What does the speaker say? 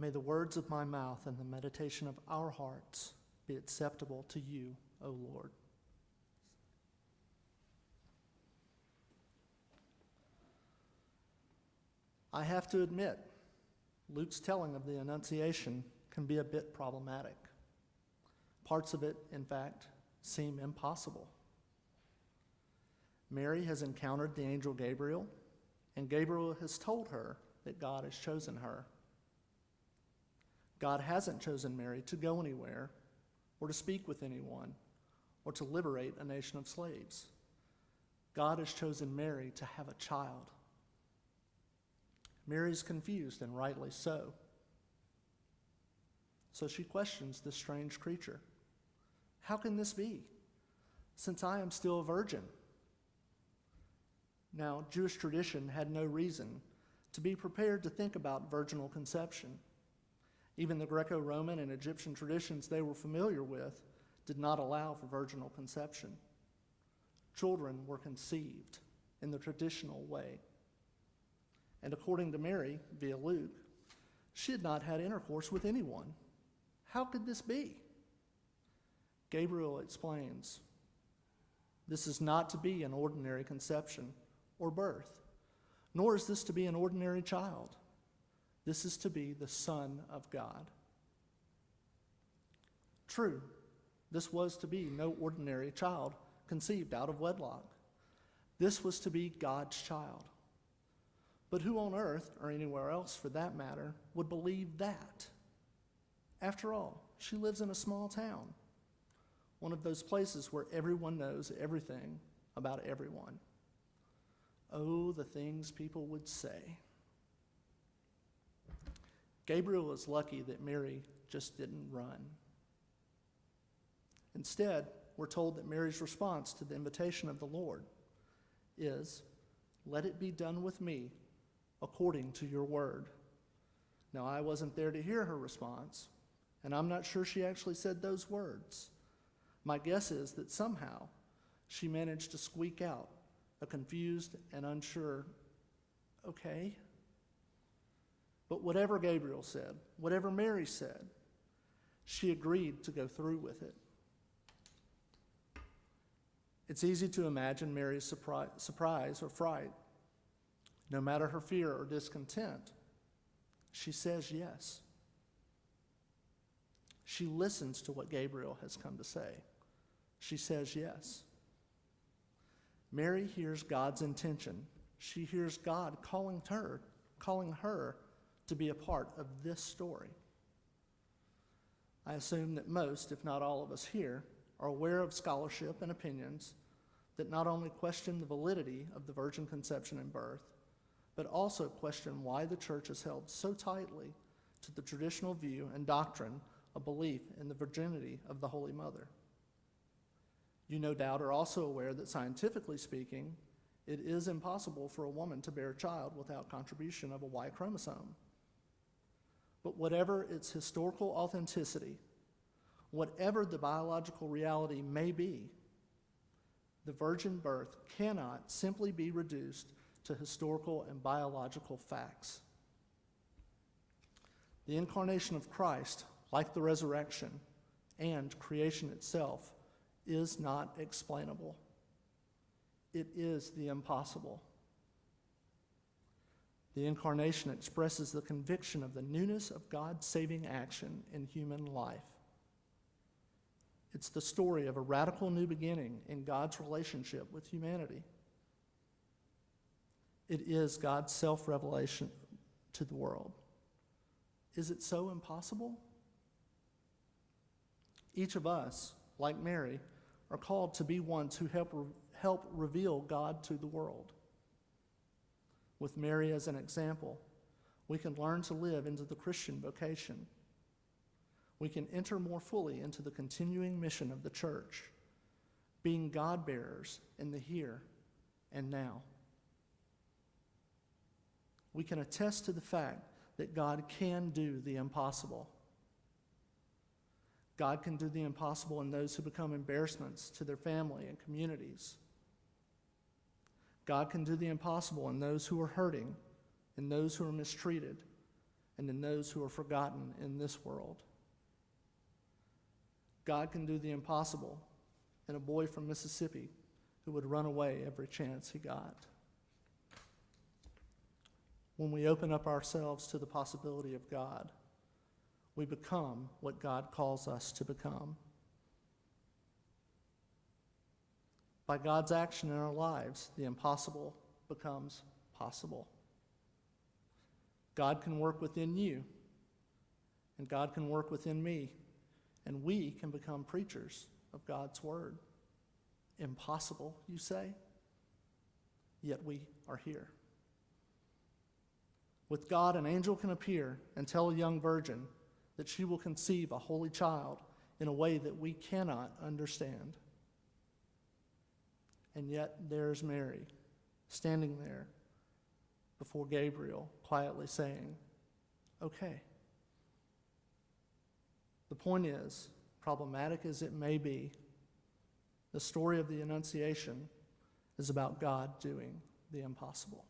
May the words of my mouth and the meditation of our hearts be acceptable to you, O Lord. I have to admit, Luke's telling of the Annunciation can be a bit problematic. Parts of it, in fact, seem impossible. Mary has encountered the angel Gabriel, and Gabriel has told her that God has chosen her. God hasn't chosen Mary to go anywhere, or to speak with anyone, or to liberate a nation of slaves. God has chosen Mary to have a child. Mary's confused, and rightly so. So she questions this strange creature. How can this be, since I am still a virgin? Now, Jewish tradition had no reason to be prepared to think about virginal conception. Even the Greco-Roman and Egyptian traditions they were familiar with did not allow for virginal conception. Children were conceived in the traditional way. And according to Mary, via Luke, she had not had intercourse with anyone. How could this be? Gabriel explains, this is not to be an ordinary conception or birth, nor is this to be an ordinary child. This is to be the Son of God. True, this was to be no ordinary child conceived out of wedlock. This was to be God's child. But who on earth, or anywhere else for that matter, would believe that? After all, she lives in a small town, one of those places where everyone knows everything about everyone. Oh, the things people would say. Gabriel is lucky that Mary just didn't run. Instead, we're told that Mary's response to the invitation of the Lord is, "Let it be done with me according to your word." Now, I wasn't there to hear her response, and I'm not sure she actually said those words. My guess is that somehow she managed to squeak out a confused and unsure, "Okay." But whatever Gabriel said, whatever Mary said, she agreed to go through with it. It's easy to imagine Mary's surprise or fright. No matter her fear or discontent, she says yes. She listens to what Gabriel has come to say. She says yes. Mary hears God's intention. She hears God calling her to be a part of this story. I assume that most, if not all of us here, are aware of scholarship and opinions that not only question the validity of the virgin conception and birth, but also question why the church has held so tightly to the traditional view and doctrine of belief in the virginity of the Holy Mother. You no doubt are also aware that scientifically speaking, it is impossible for a woman to bear a child without contribution of a Y chromosome. But whatever its historical authenticity, whatever the biological reality may be, the virgin birth cannot simply be reduced to historical and biological facts. The incarnation of Christ, like the resurrection and creation itself, is not explainable. It is the impossible. The incarnation expresses the conviction of the newness of God's saving action in human life. It's the story of a radical new beginning in God's relationship with humanity. It is God's self-revelation to the world. Is it so impossible? Each of us, like Mary, are called to be ones who help reveal God to the world. With Mary as an example, we can learn to live into the Christian vocation. We can enter more fully into the continuing mission of the church, being God-bearers in the here and now. We can attest to the fact that God can do the impossible. God can do the impossible in those who become embarrassments to their family and communities. God can do the impossible in those who are hurting, in those who are mistreated, and in those who are forgotten in this world. God can do the impossible in a boy from Mississippi who would run away every chance he got. When we open up ourselves to the possibility of God, we become what God calls us to become. By God's action in our lives, the impossible becomes possible. God can work within you, and God can work within me, and we can become preachers of God's word. Impossible, you say? Yet we are here. With God, an angel can appear and tell a young virgin that she will conceive a holy child in a way that we cannot understand. And yet there's Mary, standing there before Gabriel, quietly saying, okay. The point is, problematic as it may be, the story of the Annunciation is about God doing the impossible.